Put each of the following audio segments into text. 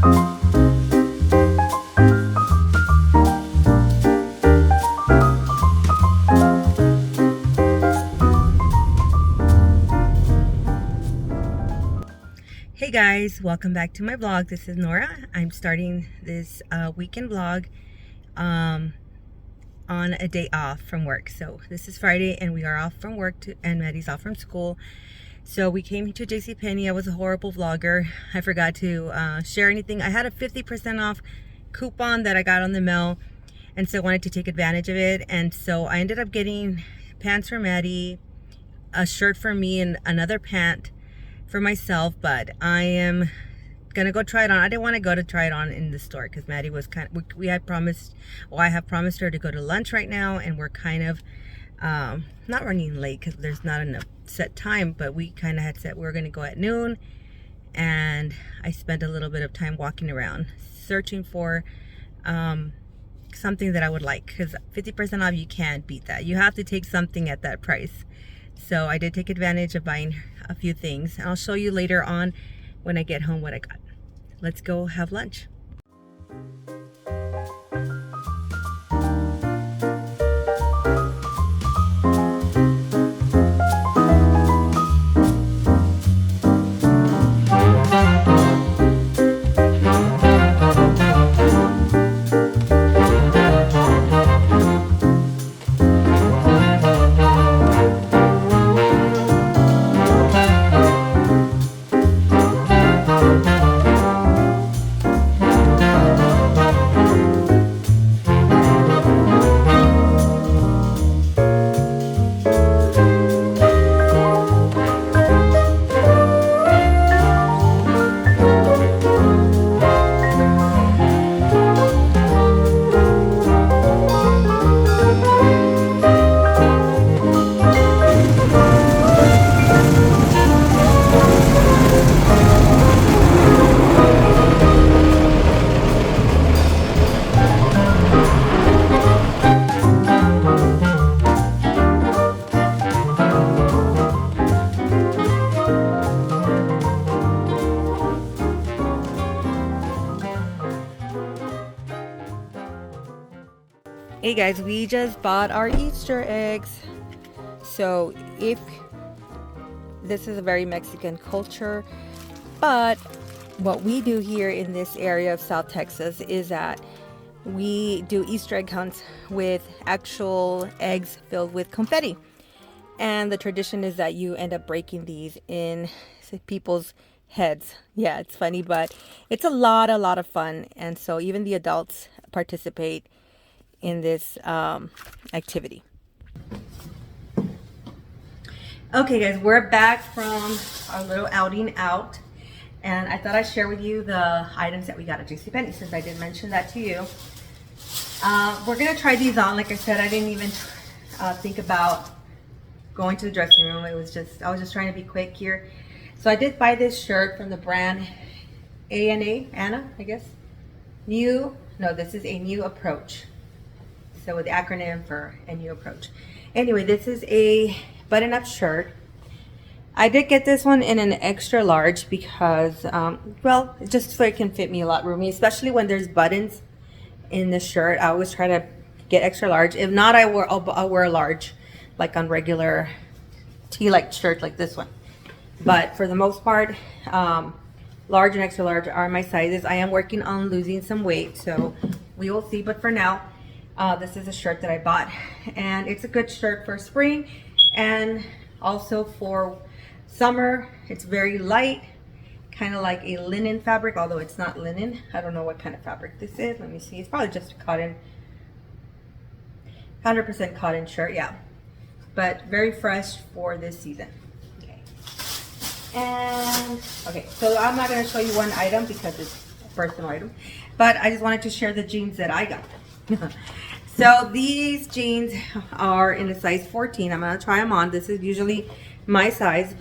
Hey guys, welcome back to my vlog. This is Nora. I'm starting this weekend vlog on a day off from work. So this is Friday and we are off from work and Maddie's off from school. So we came to JCPenney. I was a horrible vlogger. I forgot to share anything. I had a 50% off coupon that I got on the mail, and so I wanted to take advantage of it. And so I ended up getting pants for Maddie, a shirt for me, and another pant for myself. But I am gonna go try it on. I didn't want to go to try it on in the store because Maddie was we had promised, well, I have promised her to go to lunch right now, and we're kind of not running late because there's not enough set time, but we kind of had said we were gonna go at noon. And I spent a little bit of time walking around searching for something that I would like, because 50% off, you can't beat that. You have to take something at that price. So I did take advantage of buying a few things. I'll show you later on when I get home what I got. Let's go have lunch. Hey guys, we just bought our Easter eggs. So if this is a very Mexican culture, but what we do here in this area of South Texas is that we do Easter egg hunts with actual eggs filled with confetti. And the tradition is that you end up breaking these in people's heads. Yeah, it's funny, but it's a lot of fun. And so even the adults participate in this activity. Okay guys, we're back from our little outing out, and I thought I'd share with you the items that we got at JCPenney, since I did mention that to you. We're gonna try these on. Like I said, I didn't even think about going to the dressing room. I was just trying to be quick here. So I did buy this shirt from the brand Anna, I guess. This is a new approach. So with the acronym for a new approach. Anyway, this is a button-up shirt. I did get this one in an extra large because, well, just so it can fit me a lot roomy, especially when there's buttons in the shirt. I always try to get extra large. If not, I'll wear a large, like on regular tee-like shirt like this one. But for the most part, large and extra large are my sizes. I am working on losing some weight, so we will see. But for now, this is a shirt that I bought, and it's a good shirt for spring and also for summer. It's very light, kind of like a linen fabric, although it's not linen. I don't know what kind of fabric this is. Let me see. It's probably just a cotton, 100% cotton shirt, yeah. But very fresh for this season. Okay. And, okay, so I'm not going to show you one item because it's a personal item, but I just wanted to share the jeans that I got. So these jeans are in a size 14. I'm going to try them on. This is usually my size,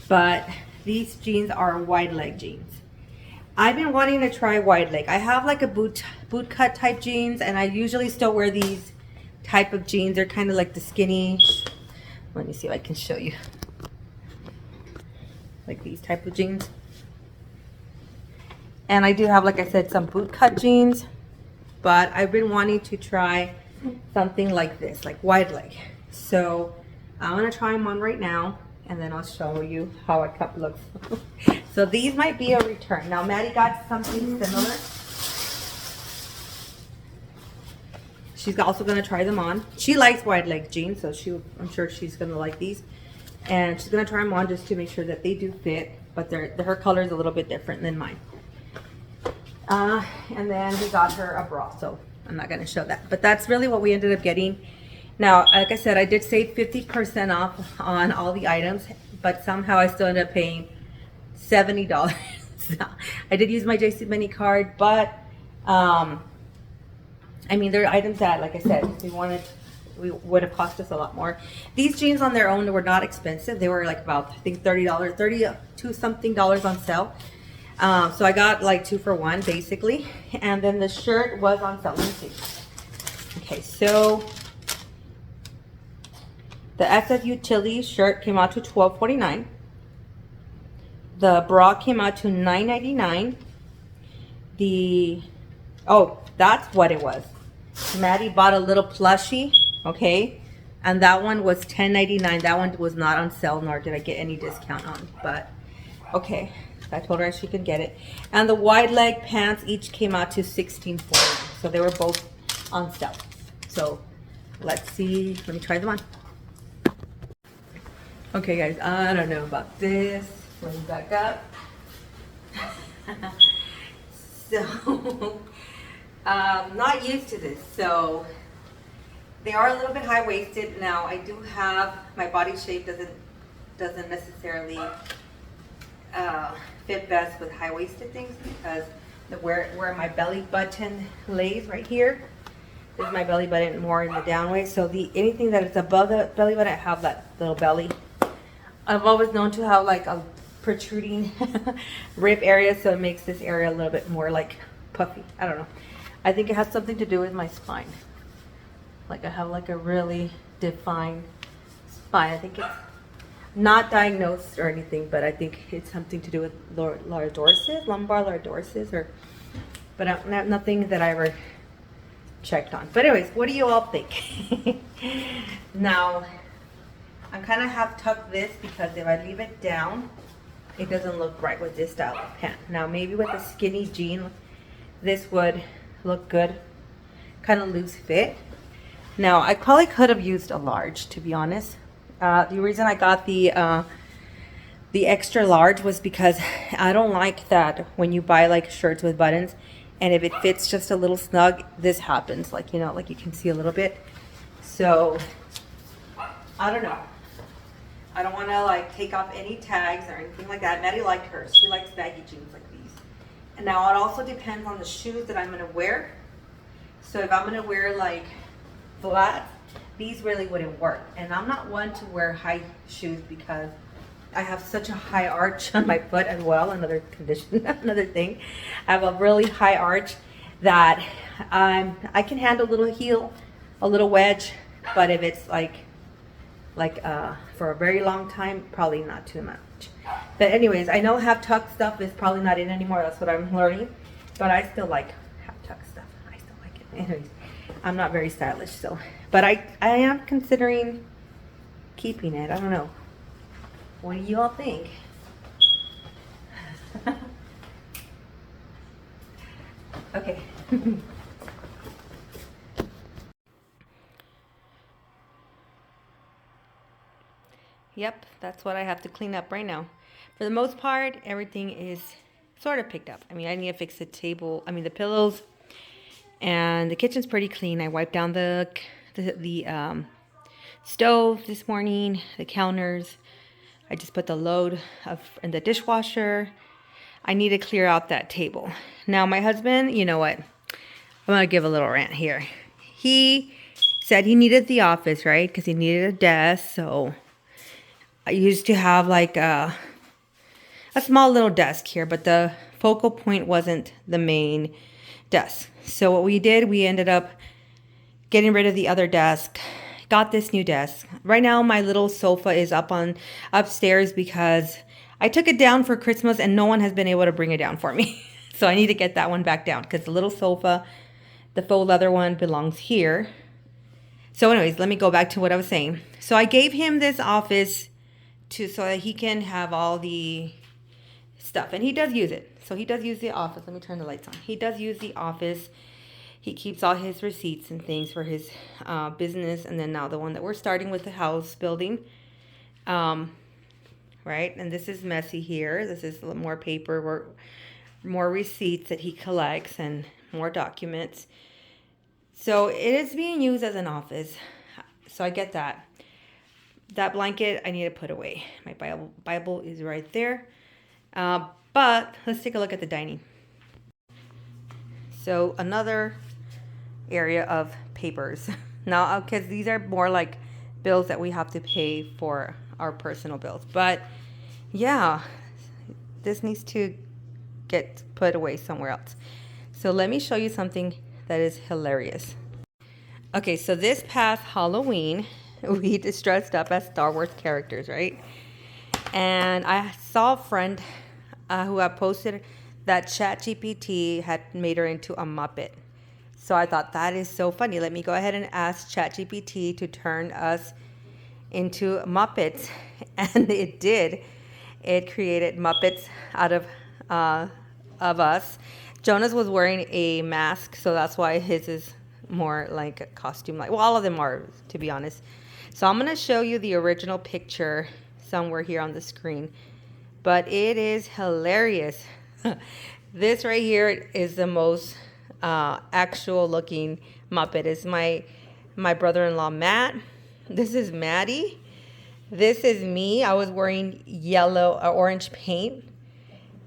but these jeans are wide leg jeans. I've been wanting to try wide leg. I have like a boot cut type jeans, and I usually still wear these type of jeans. They're kind of like the skinny, let me see if I can show you, like these type of jeans. And I do have, like I said, some boot cut jeans, but I've been wanting to try something like this, like wide leg. So I'm gonna try them on right now, and then I'll show you how a cup looks. So these might be a return. Now Maddie got something similar. She's also gonna try them on. She likes wide leg jeans, so I'm sure she's gonna like these. And she's gonna try them on just to make sure that they do fit, but her color is a little bit different than mine. And then we got her a bra, so I'm not gonna show that. But that's really what we ended up getting. Now, like I said, I did save 50% off on all the items, but somehow I still ended up paying $70. I did use my JCPenney card, but I mean, there are items that, like I said, we would have cost us a lot more. These jeans on their own were not expensive. They were like about, I think, $30, 32 something dollars on sale. So I got like 2 for 1 basically. And then the shirt was on sale. Let me see. Okay, so the SF Utility shirt came out to $12.49. The bra came out to $9.99. Oh, that's what it was. Maddie bought a little plushie, okay, and that one was $10.99. That one was not on sale, nor did I get any discount on, but okay, I told her she could get it. And the wide leg pants each came out to $16.49, so they were both on sale. So let's see, let me try them on. Okay guys, I don't know about this. Let me back up. So not used to this, so they are a little bit high-waisted. Now I do have, my body shape doesn't necessarily fit best with high-waisted things, because where my belly button lays right here is my belly button more in the down way. So anything that is above the belly button, I have that little belly. I've always known to have like a protruding rib area, so it makes this area a little bit more like puffy. I don't know. I think it has something to do with my spine. Like I have like a really defined spine. I think it's not diagnosed or anything, but I think it's something to do with lumbar lordosis, but nothing that I ever checked on. But anyways, what do you all think? Now, I kind of have tucked this because if I leave it down, it doesn't look right with this style of pant. Now, maybe with a skinny jean, this would look good, kind of loose fit. Now, I probably could have used a large, to be honest. The reason I got the extra large was because I don't like that when you buy like shirts with buttons, and if it fits just a little snug, this happens. Like, you know, like you can see a little bit. So, I don't know. I don't want to like take off any tags or anything like that. Maddie liked hers. She likes baggy jeans like these. And now it also depends on the shoes that I'm going to wear. So if I'm going to wear like flats, these really wouldn't work. And I'm not one to wear high shoes because I have such a high arch on my foot as well. Another condition, another thing. I have a really high arch that I can handle a little heel, a little wedge, but if it's like for a very long time, probably not too much. But anyways, I know half tuck stuff is probably not in anymore. That's what I'm learning. But I still like half tuck stuff. I still like it. Anyways, I'm not very stylish, so. But I am considering keeping it. I don't know. What do you all think? Okay. Yep, that's what I have to clean up right now. For the most part, everything is sort of picked up. I mean, I need to fix the the pillows, and the kitchen's pretty clean. I wiped down the stove this morning, the counters. I just put the load in the dishwasher. I need to clear out that table. Now, my husband, you know what? I'm gonna give a little rant here. He said he needed the office, right? Because he needed a desk, so I used to have like a small little desk here, but the focal point wasn't the main desk. So what we did, we ended up getting rid of the other desk, got this new desk. Right now, my little sofa is upstairs because I took it down for Christmas and no one has been able to bring it down for me. So I need to get that one back down because the little sofa, the faux leather one, belongs here. So anyways, let me go back to what I was saying. So I gave him this office so that he can have all the stuff. And he does use it. So he does use the office. Let me turn the lights on. He does use the office. He keeps all his receipts and things for his business. And then now the one that we're starting with, the house building. Right? And this is messy here. This is a little more paper, more receipts that he collects and more documents. So it is being used as an office. So I get that. That blanket I need to put away. My Bible is right there. But let's take a look at the dining. So another area of papers. Now, because these are more like bills that we have to pay for our personal bills. But yeah, this needs to get put away somewhere else. So let me show you something that is hilarious. Okay, so this past Halloween, we just dressed up as Star Wars characters, right? And I saw a friend who had posted that ChatGPT had made her into a Muppet. So I thought that is so funny. Let me go ahead and ask ChatGPT to turn us into Muppets. And it did. It created Muppets out of us. Jonas was wearing a mask, so that's why his is more like a costume. Well, all of them are, to be honest. So I'm going to show you the original picture somewhere here on the screen. But it is hilarious. This right here is the most actual looking Muppet. It's my brother-in-law, Matt. This is Maddie. This is me. I was wearing yellow or orange paint.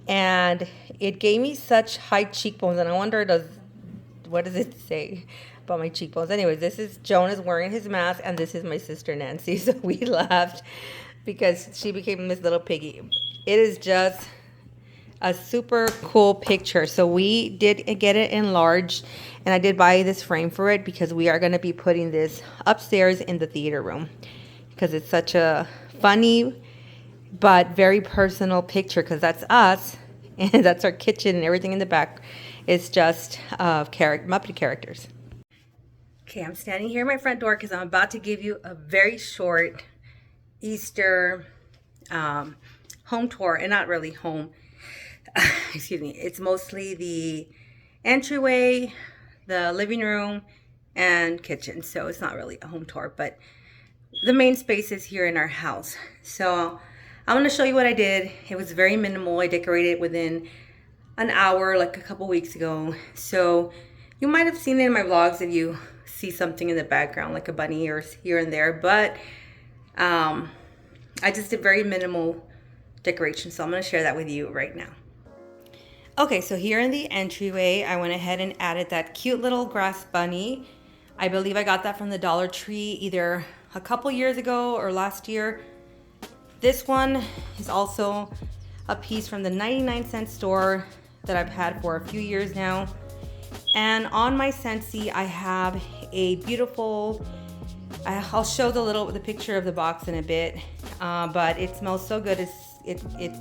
And it gave me such high cheekbones. And I wonder, what does it say about my cheekbones? Anyways, this is Jonas wearing his mask. And this is my sister, Nancy. So we laughed because she became Miss Little Piggy. It is just a super cool picture. So we did get it enlarged. And I did buy this frame for it because we are going to be putting this upstairs in the theater room. Because it's such a funny but very personal picture, because that's us and that's our kitchen and everything in the back is just Muppet characters. Okay, I'm standing here at my front door because I'm about to give you a very short Easter home tour, and not really home. Excuse me. It's mostly the entryway, the living room, and kitchen. So it's not really a home tour, but the main space is here in our house. So I'm going to show you what I did. It was very minimal. I decorated within an hour, like a couple weeks ago. So you might have seen it in my vlogs if you see something in the background, like a bunny ears here and there. But I just did very minimal decoration. So I'm going to share that with you right now. Okay, so here in the entryway, I went ahead and added that cute little grass bunny. I believe I got that from the Dollar Tree either a couple years ago or last year. This one is also a piece from the 99-cent store that I've had for a few years now. And on my Scentsy, I have a beautiful, I'll show the picture of the box in a bit, but it smells so good. It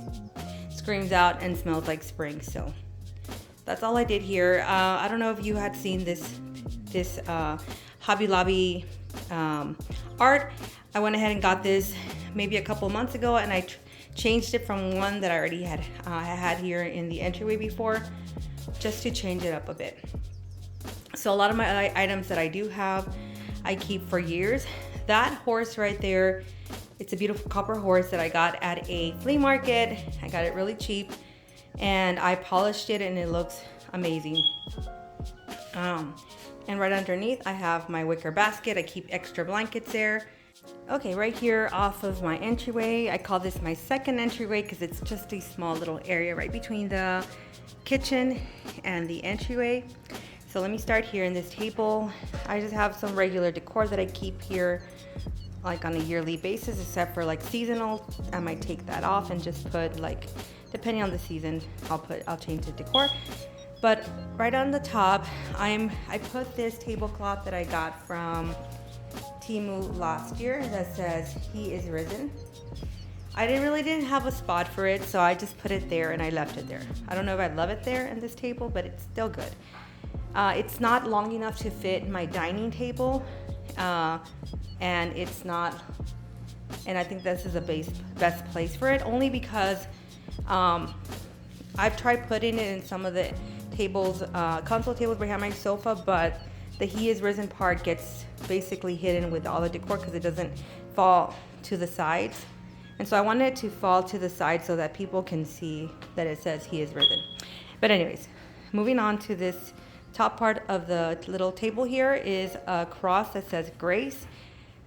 screams out and smells like spring. So that's all I did here. I don't know if you had seen this Hobby Lobby art. I went ahead and got this maybe a couple months ago, and I changed it from one that I already had here in the entryway before, just to change it up a bit. So a lot of my items that I do have, I keep for years. That horse right there, it's a beautiful copper horse that I got at a flea market. I got it really cheap, and I polished it, and it looks amazing. And right underneath, I have my wicker basket. I keep extra blankets there. Okay, right here off of my entryway, I call this my second entryway because it's just a small little area right between the kitchen and the entryway. So let me start here in this table. I just have some regular decor that I keep here like on a yearly basis, except for like seasonal. I might take that off and just put, like, depending on the season, I'll change the decor. But right on the top, I put this tablecloth that I got from Temu last year that says "He is risen." didn't have a spot for it, so I just put it there and I left it there. I don't know if I love it there in this table, but it's still good. It's not long enough to fit my dining table, and it's not, and I think this is the best place for it, only because I've tried putting it in some of the tables, console tables behind my sofa, but the he is risen part gets basically hidden with all the decor because it doesn't fall to the sides. And so I wanted it to fall to the side so that people can see that it says he is risen. But anyways, moving on to this top part of the little table here is a cross that says Grace.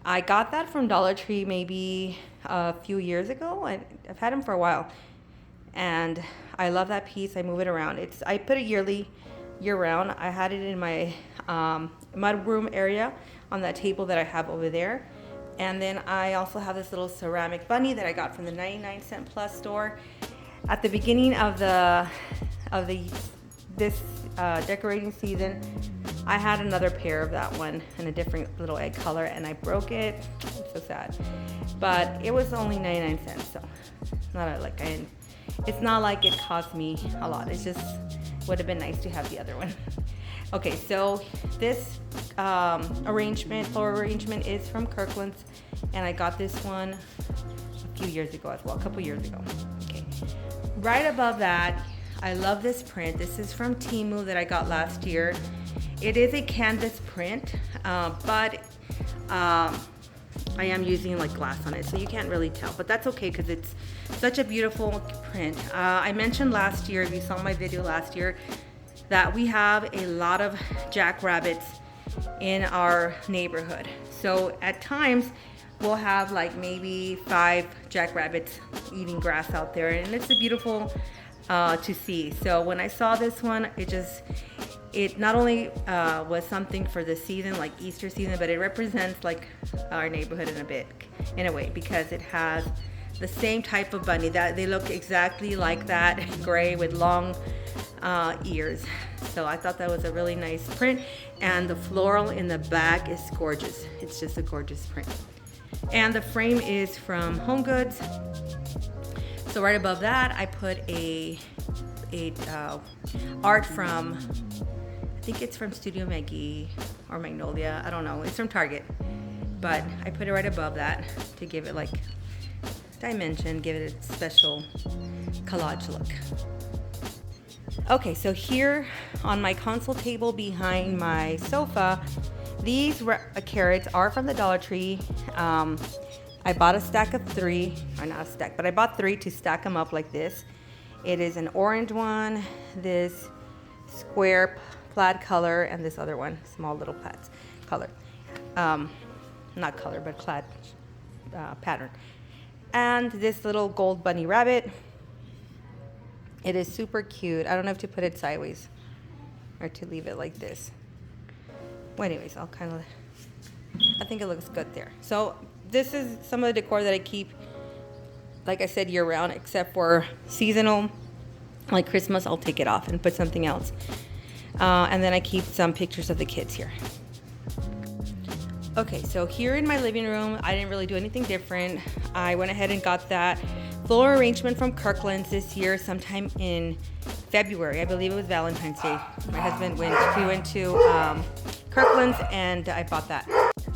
I got that from Dollar Tree maybe a few years ago. I've had them for a while. And I love that piece. I move it around. I put it year round. I had it in my mud room area on that table that I have over there. And then I also have this little ceramic bunny that I got from the 99-cent plus store. At the beginning of this decorating season, I had another pair of that one in a different little egg color, and I broke it. I'm so sad. But it was only 99 cents, so it's not like it cost me a lot. It just would have been nice to have the other one. Okay, so this floral arrangement is from Kirkland's, and I got this one a few years ago as well, a couple years ago. Okay, right above that, I love this print. This is from Temu that I got last year. It is a canvas print, but I am using like glass on it, so you can't really tell, but that's okay because it's such a beautiful print. I mentioned last year, if you saw my video last year, that we have a lot of jackrabbits in our neighborhood. So at times we'll have like maybe 5 jackrabbits eating grass out there, and it's a beautiful to see. So when I saw this one, it not only was something for the season, like Easter season, but it represents like our neighborhood in a way, because it has the same type of bunny that they look exactly like that, gray with long ears. So I thought that was a really nice print, and the floral in the back is gorgeous. It's just a gorgeous print. And the frame is from Home Goods. So right above that, I put a art from, I think it's from Studio Maggie or Magnolia. I don't know. It's from Target. But I put it right above that to give it like dimension, give it a special collage look. Okay, so here on my console table behind my sofa, these carrots are from the Dollar Tree. I bought a stack of 3, or not a stack, but I bought 3 to stack them up like this. It is an orange one, this square plaid color, and this other one, small little plaid color. Not color, but plaid pattern. And this little gold bunny rabbit. It is super cute. I don't know if to put it sideways or to leave it like this. Well, anyways, I think it looks good there. So this is some of the decor that I keep, like I said, year round, except for seasonal, like Christmas, I'll take it off and put something else. And then I keep some pictures of the kids here. Okay, so here in my living room, I didn't really do anything different. I went ahead and got that floral arrangement from Kirkland's this year, sometime in February. I believe it was Valentine's Day. My husband went to Kirkland's, and I bought that.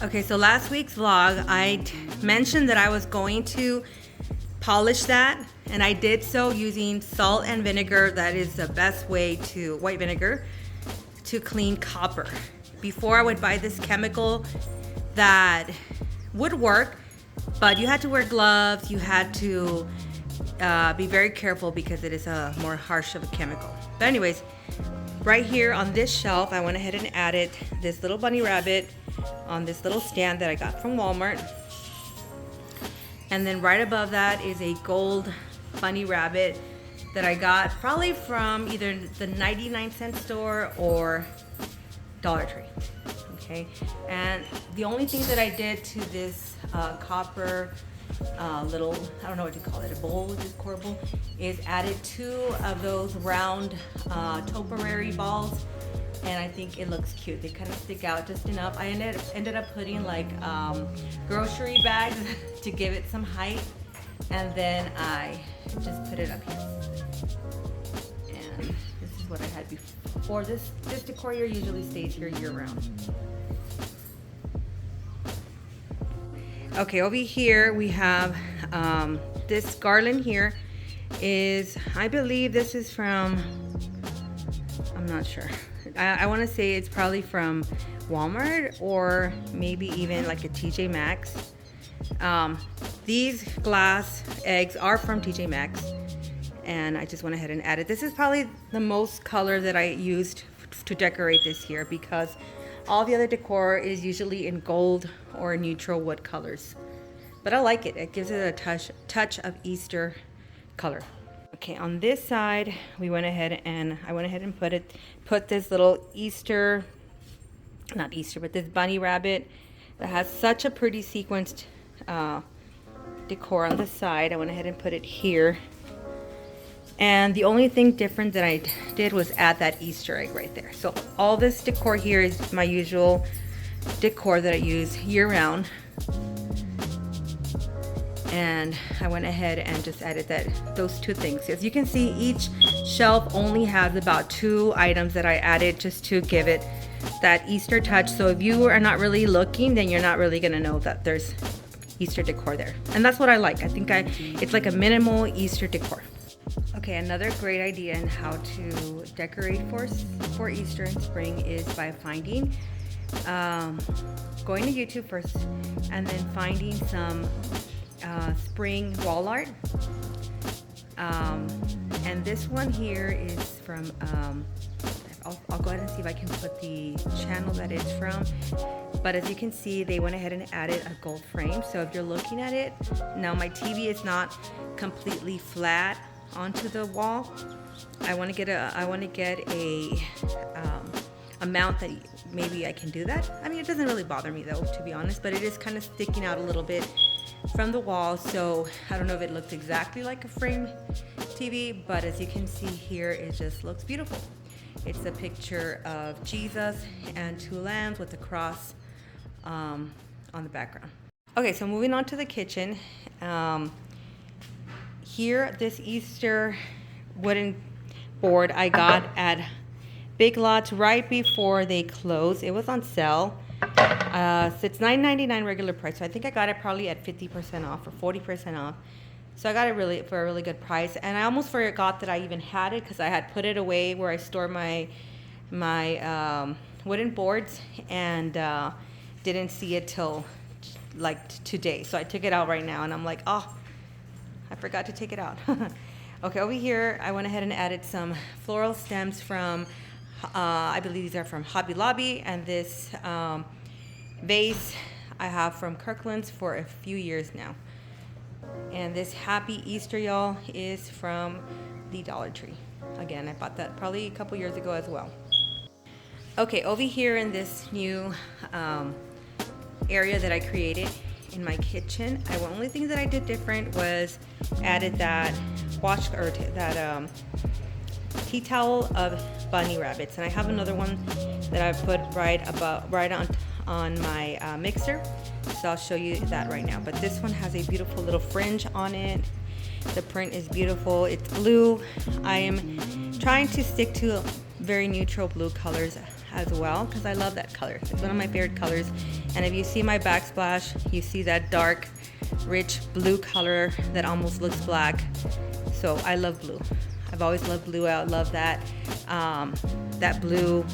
Okay, so last week's vlog, I mentioned that I was going to polish that, and I did so using salt and vinegar. That is the best way to, white vinegar, to clean copper. Before I would buy this chemical that would work, but you had to wear gloves, you had to be very careful because it is a more harsh of a chemical. But anyways, right here on this shelf, I went ahead and added this little bunny rabbit on this little stand that I got from Walmart. And then right above that is a gold bunny rabbit that I got probably from either the 99-cent store or Dollar Tree. Okay, and the only thing that I did to this copper little, I don't know what to call it, a bowl, decor bowl, is added 2 of those round topiary balls, and I think it looks cute. They kind of stick out just enough. I ended up putting like grocery bags to give it some height, And then I just put it up here. And this is what I had before. This decor here usually stays here year round. Okay, over here we have this garland here is, I believe this is from, I'm not sure. I want to say it's probably from Walmart or maybe even like a TJ Maxx. These glass eggs are from TJ Maxx, and I just went ahead and added. This is probably the most color that I used to decorate this here, because all the other decor is usually in gold or neutral wood colors. But I like it. It gives it a touch of Easter color. Okay, on this side, I went ahead and put this little Easter, not Easter, but this bunny rabbit that has such a pretty sequenced decor on the side. I went ahead and put it here. And the only thing different that I did was add that Easter egg right there. So all this decor here is my usual decor that I use year round. And I went ahead and just added those two things. As you can see, each shelf only has about 2 items that I added just to give it that Easter touch. So if you are not really looking, then you're not really gonna know that there's Easter decor there. And that's what I like. I think it's like a minimal Easter decor. Okay, another great idea in how to decorate for Easter and spring is by finding, going to YouTube first and then finding some spring wall art. And this one here is from, I'll go ahead and see if I can put the channel that it's from. But as you can see, they went ahead and added a gold frame. So if you're looking at it, now my TV is not completely flat onto the wall. I want to get a mount that maybe I can do that. I mean, it doesn't really bother me though, to be honest, but it is kind of sticking out a little bit from the wall. So I don't know if it looks exactly like a frame TV, but as you can see here, it just looks beautiful. It's a picture of Jesus and 2 lambs with a cross on the background. Okay, so moving on to the kitchen. Here, this Easter wooden board I got at Big Lots right before they closed. It was on sale. So it's $9.99 regular price. So I think I got it probably at 50% off or 40% off. So I got it for a really good price. And I almost forgot that I even had it because I had put it away where I store my wooden boards, and didn't see it till like today. So I took it out right now, and I'm like, oh, I forgot to take it out. Okay, over here, I went ahead and added some floral stems from, I believe these are from Hobby Lobby, and this vase I have from Kirkland's for a few years now. And this Happy Easter, y'all, is from the Dollar Tree. Again, I bought that probably a couple years ago as well. Okay, over here in this new area that I created in my kitchen, the only thing that I did different was added that tea towel of bunny rabbits, and I have another one that I put right on my mixer, so I'll show you that right now. But this one has a beautiful little fringe on it. The print is beautiful. It's blue. I am trying to stick to very neutral blue colors as well because I love that color. It's one of my favorite colors. And if you see my backsplash, you see that dark, rich blue color that almost looks black. So I love blue. I've always loved blue. I love that that blue.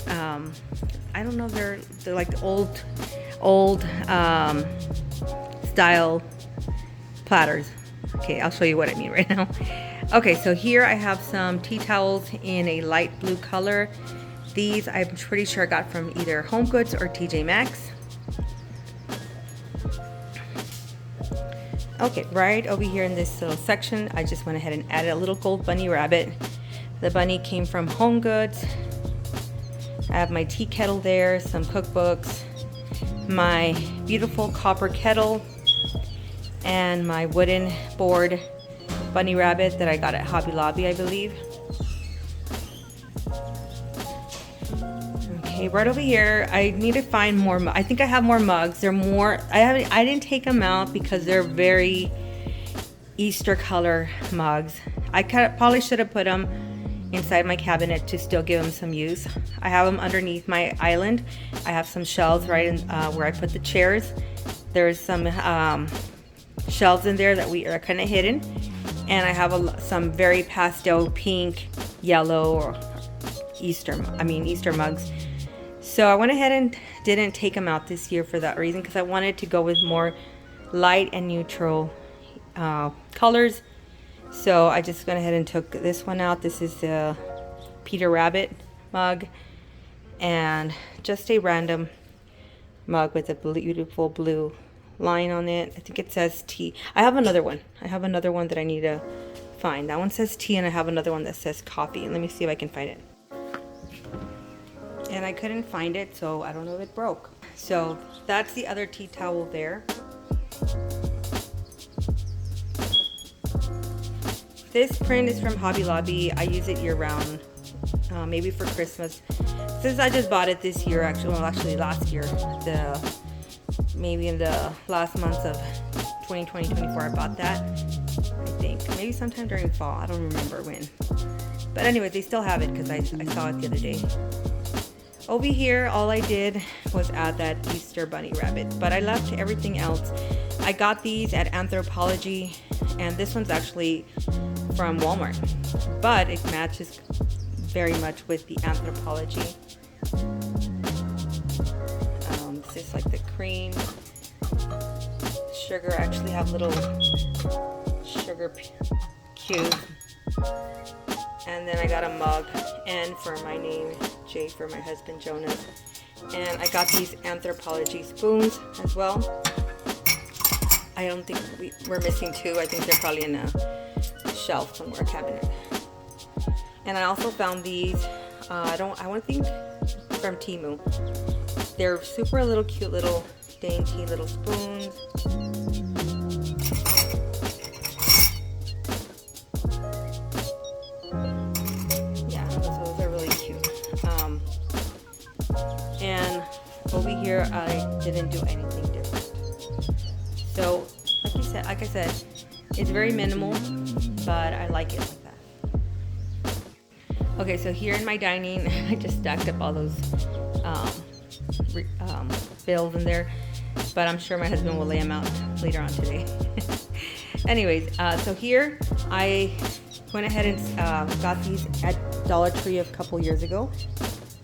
I don't know. They're like old style platters. Okay, I'll show you what I mean right now. Okay, so here I have some tea towels in a light blue color. These I'm pretty sure I got from either Home Goods or TJ Maxx. Okay, right over here in this little section, I just went ahead and added a little gold bunny rabbit. The bunny came from Home Goods. I have my tea kettle there, some cookbooks, my beautiful copper kettle, and my wooden board bunny rabbit that I got at Hobby Lobby, I believe. Okay, right over here, I need to find more. I think I have more mugs. They're more. I didn't take them out because they're very Easter color mugs. I probably should have put them inside my cabinet to still give them some use. I have them underneath my island. I have some shelves right in where I put the chairs. There's some shelves in there that we are kind of hidden, and I have some very pastel pink, yellow, or Easter mugs. So I went ahead and didn't take them out this year for that reason, because I wanted to go with more light and neutral colors. So I just went ahead and took this one out. This is the Peter Rabbit mug, and just a random mug with a beautiful blue line on it. I think it says tea. I have another one that I need to find. That one says tea, and I have another one that says coffee. And let me see if I can find it. And I couldn't find it, so I don't know if it broke. So that's the other tea towel there. This print is from Hobby Lobby. I use it year round, maybe for Christmas. Since I just bought it this year, actually last year, maybe in the last months of 2020-24, I bought that. I think maybe sometime during fall. I don't remember when. But anyway, they still have it because I saw it the other day. Over here, all I did was add that Easter bunny rabbit, but I left everything else. I got these at Anthropologie, and this one's actually from Walmart, but it matches very much with the Anthropologie. This is like the cream. Sugar, I actually have little sugar cubes. And then I got a mug, N for my name, J for my husband Jonas. And I got these Anthropologie spoons as well. I don't think we're missing two. I think they're probably in a shelf somewhere, a cabinet. And I also found these, I want to think from Temu. They're super little cute little dainty little spoons. Yeah, those are really cute. And over here I didn't do anything different. So like I said, it's very minimal, but I like it like that. Okay, so here in my dining, I just stacked up all those bills in there, but I'm sure my husband will lay them out later on today. Anyways, so here I went ahead and got these at Dollar Tree a couple years ago.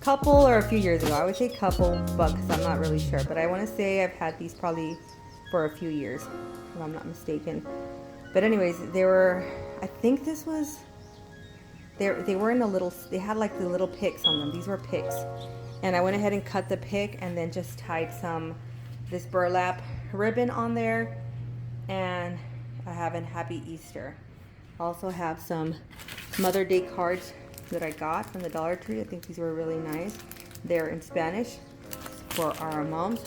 A few years ago. I would say couple, but because I'm not really sure. But I want to say I've had these probably for a few years, if I'm not mistaken. But anyways, they were, I think this was, they were in a little, they had like the little picks on them. These were picks. And I went ahead and cut the pick and then just tied this burlap ribbon on there. And I have a Happy Easter. I also have some Mother's Day cards that I got from the Dollar Tree. I think these were really nice. They're in Spanish for our moms.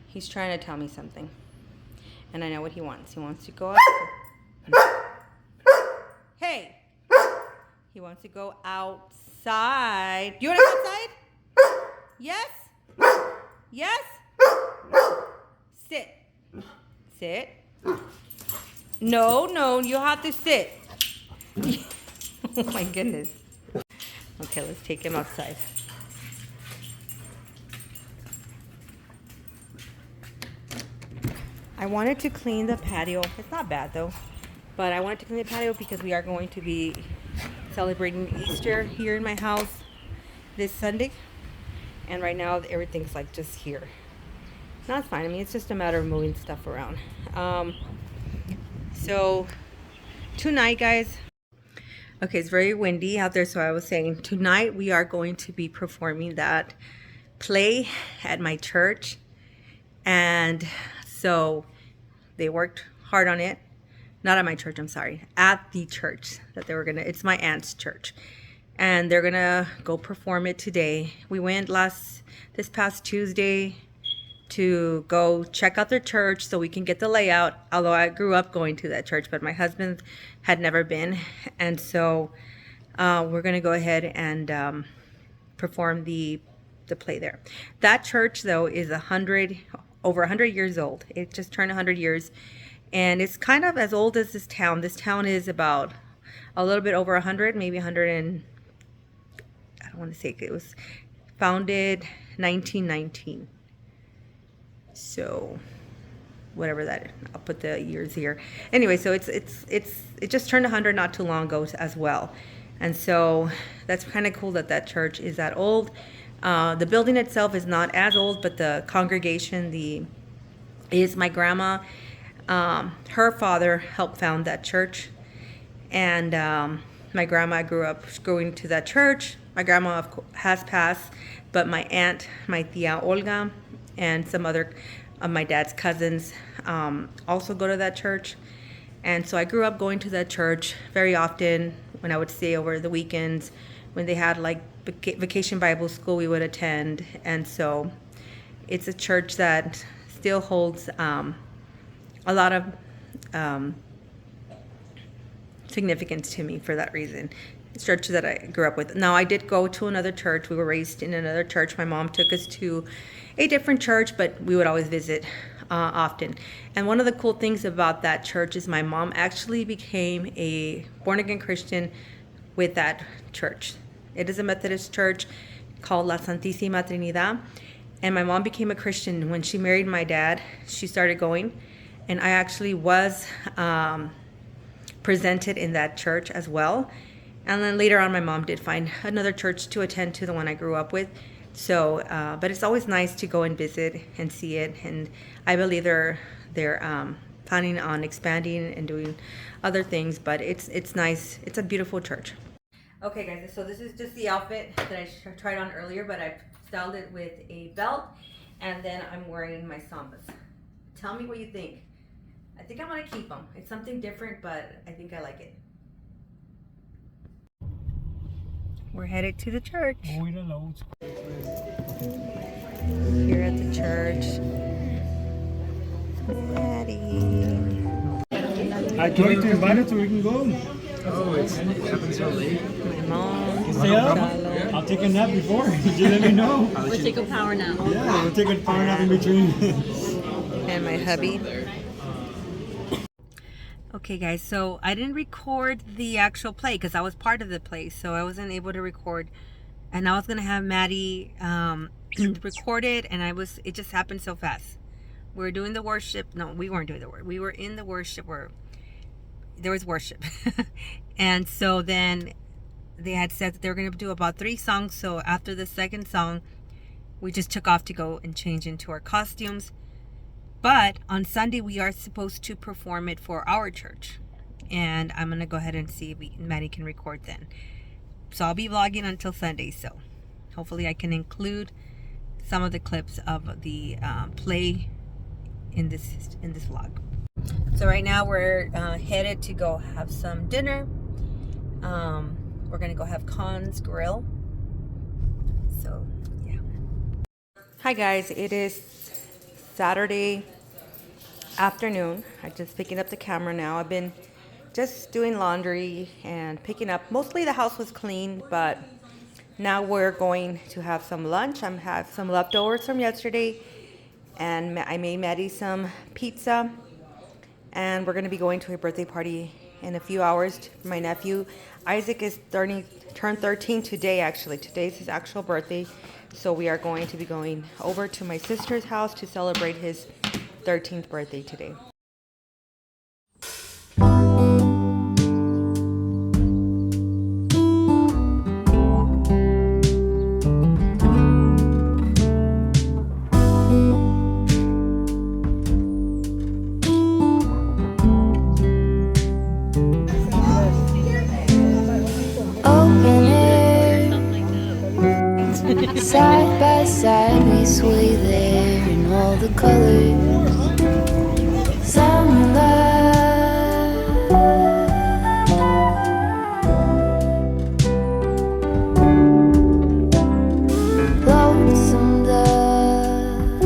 He's trying to tell me something, and I know what he wants. He wants to go up. Hey! He wants to go outside. You want to go outside? Yes? Yes? Sit. Sit. No, you have to sit. Oh my goodness. Okay, let's take him outside. I wanted to clean the patio. It's not bad though, but I wanted to clean the patio because we are going to be celebrating Easter here in my house this Sunday. And right now everything's like just here. That's fine. I mean, it's just a matter of moving stuff around. So tonight, guys, okay, it's very windy out there, so I was saying tonight we are going to be performing that play at my church. And so they worked hard on it. Not at my church, I'm sorry. At the church that they were gonna, it's my aunt's church. And they're gonna go perform it today. We went this past Tuesday to go check out their church so we can get the layout. Although I grew up going to that church, but my husband had never been. And so we're gonna go ahead and perform the the play there. That church though is over 100 years old. It just turned 100 years, and it's kind of as old as this town. This town is about a little bit over 100, maybe 100 and I don't want to say, it was founded 1919. So whatever that, I'll put the years here. Anyway, so it just turned 100 not too long ago as well. And so that's kind of cool that that church is that old. The building itself is not as old, but the congregation is my grandma. Her father helped found that church, and my grandma grew up going to that church. My grandma has passed, but my aunt, my tia Olga, and some other of my dad's cousins also go to that church. And so I grew up going to that church very often. When I would stay over the weekends, when they had like vacation Bible school, we would attend. And so it's a church that still holds a lot of significance to me for that reason. It's church that I grew up with. Now, I did go to another church. We were raised in another church. My mom took us to a different church, but we would always visit often. And one of the cool things about that church is my mom actually became a born-again Christian with that church. It is a Methodist church called La Santísima Trinidad. And my mom became a Christian when she married my dad. She started going. And I actually was presented in that church as well. And then later on, my mom did find another church to attend to, the one I grew up with. So, but it's always nice to go and visit and see it. And I believe they're planning on expanding and doing other things. But it's nice. It's a beautiful church. Okay, guys. So this is just the outfit that I tried on earlier, but I styled it with a belt, and then I'm wearing my sambas. Tell me what you think. I think I'm gonna keep them. It's something different, but I think I like it. We're headed to the church. Here at the church. Maddie. I tried to invite her so we can go. Oh, it happened so late. My mom. You stay up? I'll take a nap before. Did you let me know? We'll take a power nap. Yeah, we'll take a power nap in between. And my hubby. Okay, guys, so I didn't record the actual play because I was part of the play, so I wasn't able to record. And I was gonna have Maddie record it, and it just happened so fast. We were doing the worship. No, we weren't doing the worship. We were in the worship where there was worship. And so then they had said that they were gonna do about 3 songs. So after the second song, we just took off to go and change into our costumes. But on Sunday, we are supposed to perform it for our church. And I'm going to go ahead and see if Maddie can record then. So I'll be vlogging until Sunday. So hopefully I can include some of the clips of the play in this vlog. So right now we're headed to go have some dinner. We're going to go have Khan's Grill. So, yeah. Hi guys, it is Saturday afternoon. I'm just picking up the camera now. I've been just doing laundry and picking up. Mostly the house was clean, but now we're going to have some lunch. I have some leftovers from yesterday, and I made Maddie some pizza, and we're going to be going to a birthday party in a few hours for my nephew. Isaac is turned 13 today, actually. Today's his actual birthday. So we are going to be going over to my sister's house to celebrate his 13th birthday today. Side by side we sway there in all the colors. Summer love, lonesome dove,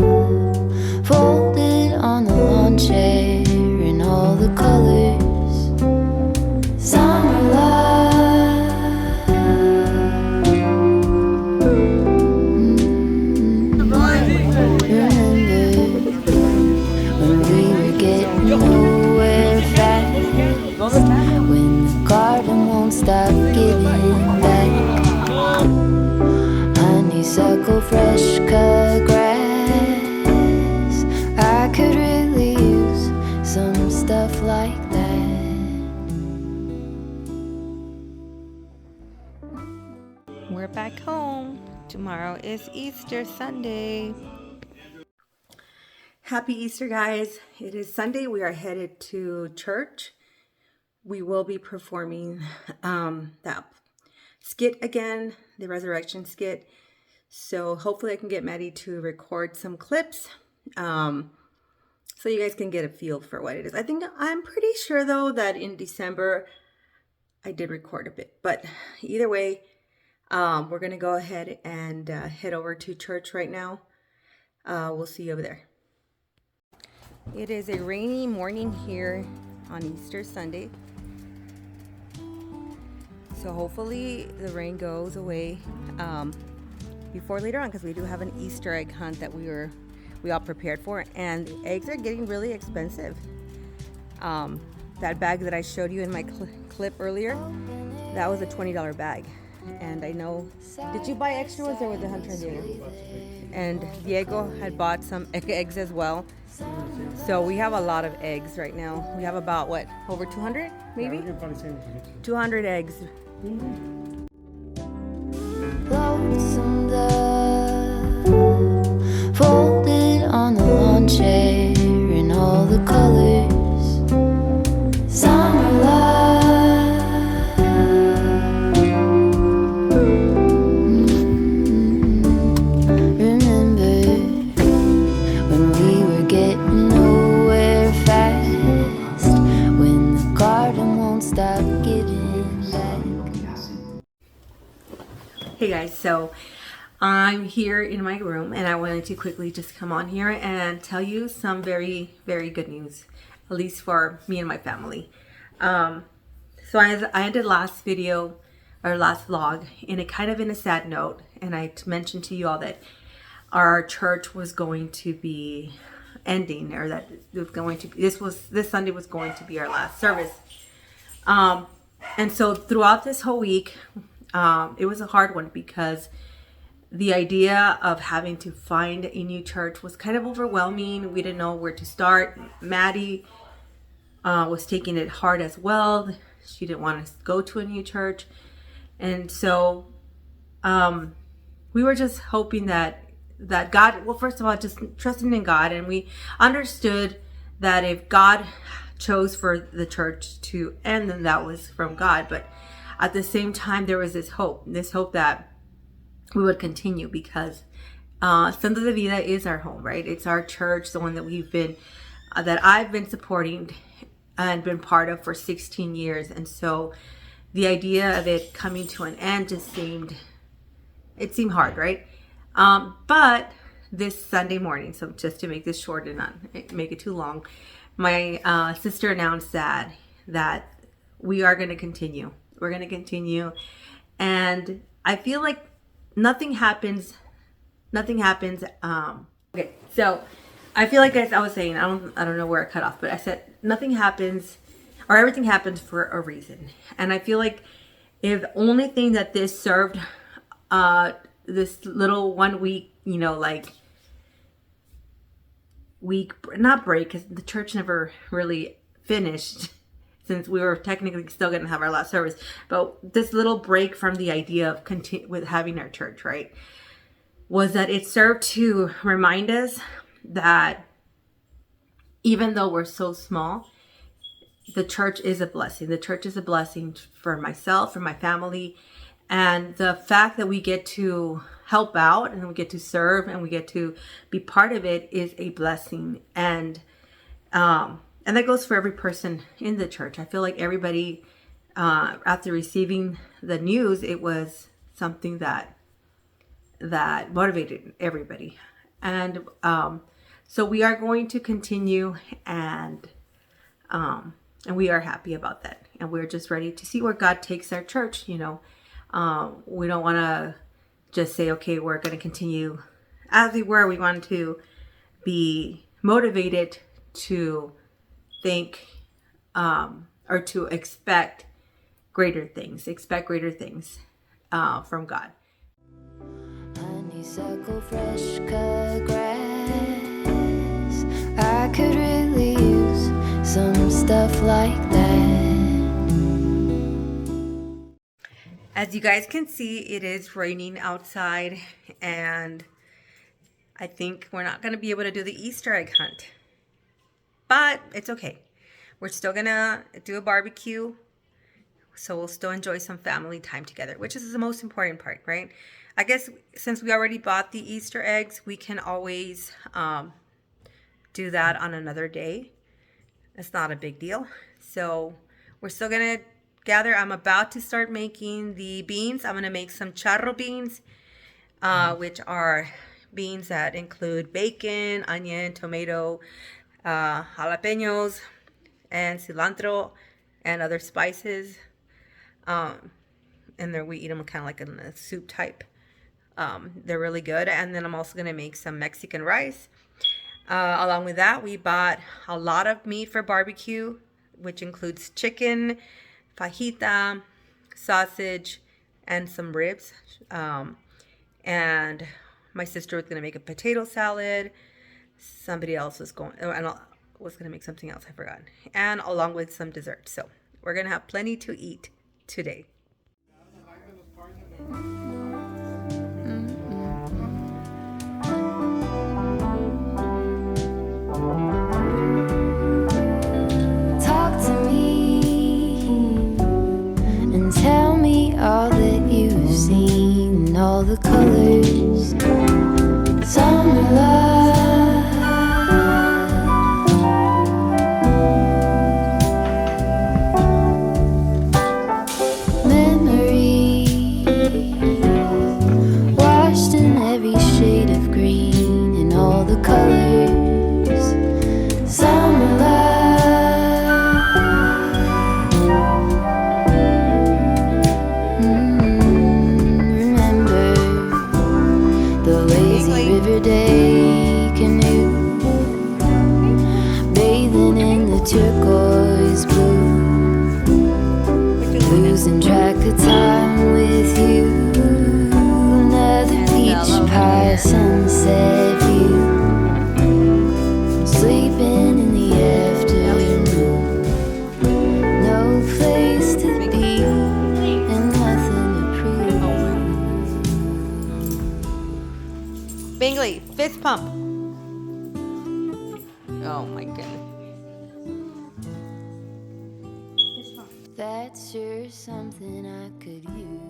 folded on the lawn chair in all the colors. Summer love. stuff like that. We're back home. Tomorrow is Easter Sunday. Happy Easter, guys. It is Sunday. We are headed to church. We will be performing that skit again, the resurrection skit. So hopefully I can get Maddie to record some clips so you guys can get a feel for what it is. I'm pretty sure though that in December I did record a bit, but either way, we're going to go ahead and head over to church right now. We'll see you over there. It is a rainy morning here on Easter Sunday. So hopefully the rain goes away before later on, because we do have an Easter egg hunt that we all prepared for, and the eggs are getting really expensive. That bag that I showed you in my clip earlier, that was a $20 bag. And I know, did you buy extra ones or was it Hunter and Diego? And Diego had bought some eggs as well. So we have a lot of eggs right now. We have about, what, over 200 maybe? Yeah, we can probably say 200 eggs. Lonesome dove folded on the lawn chair in all the colors. Summer love. Remember when we were getting nowhere fast, when the garden won't stop giving back. Hey guys, so I'm here in my room and I wanted to quickly just come on here and tell you some very, very good news, at least for me and my family. So I ended last video or last vlog in a sad note, and I mentioned to you all that our church was going to be ending, or that it was going to this Sunday was going to be our last service. And so throughout this whole week, it was a hard one because the idea of having to find a new church was kind of overwhelming. We didn't know where to start. Maddie was taking it hard as well. She didn't want to go to a new church. And so we were just hoping that God, well, first of all, just trusting in God. And we understood that if God chose for the church to end, then that was from God. But at the same time, there was this hope that we would continue, because Santa de Vida is our home, right? It's our church, the one that that I've been supporting and been part of for 16 years. And so the idea of it coming to an end just seemed hard, right? But this Sunday morning, so just to make this short and not make it too long, my sister announced that we are going to continue. We're going to continue. And I feel like nothing happens. Okay, so I feel like, as I was saying, I don't know where I cut off, but I said nothing happens, or everything happens for a reason. And I feel like if the only thing that this served, this little 1 week, not break, because the church never really finished, since we were technically still going to have our last service, but this little break from the idea of with having our church, right, was that it served to remind us that even though we're so small, the church is a blessing. The church is a blessing for myself, for my family, and the fact that we get to help out and we get to serve and we get to be part of it is a blessing. And that goes for every person in the church. I feel like everybody, after receiving the news, it was something that motivated everybody. And so we are going to continue, and we are happy about that. And we're just ready to see where God takes our church. We don't want to just say, okay, we're going to continue as we were. We want to be motivated to think or to expect greater things from God. Honeysuckle, fresh cut grass. I could really use some stuff like that. As you guys can see, it is raining outside, and I think we're not going to be able to do the Easter egg hunt. But it's okay. We're still going to do a barbecue, so we'll still enjoy some family time together, which is the most important part, right? I guess since we already bought the Easter eggs, we can always do that on another day. It's not a big deal. So we're still going to gather. I'm about to start making the beans. I'm going to make some charro beans, which are beans that include bacon, onion, tomato, jalapenos, and cilantro, and other spices. And we eat them kind of like in a soup type. They're really good. And then I'm also going to make some Mexican rice. Along with that, we bought a lot of meat for barbecue, which includes chicken, fajita, sausage, and some ribs. And my sister was going to make a potato salad. Somebody else was going to make something else, I forgot. And along with some dessert. So we're going to have plenty to eat today. Talk to me and tell me all that you've seen, all the colors, summer love, memory, washed in every shade of green and all the colors, summer love. Remember the lazy river day canoe, bathing in the turquoise blue, losing track of time with you. Another peach pie sunset view, sleeping in the afternoon, no place to be and nothing to prove. Bingley, fist pump. Oh my goodness. That's sure something I could use.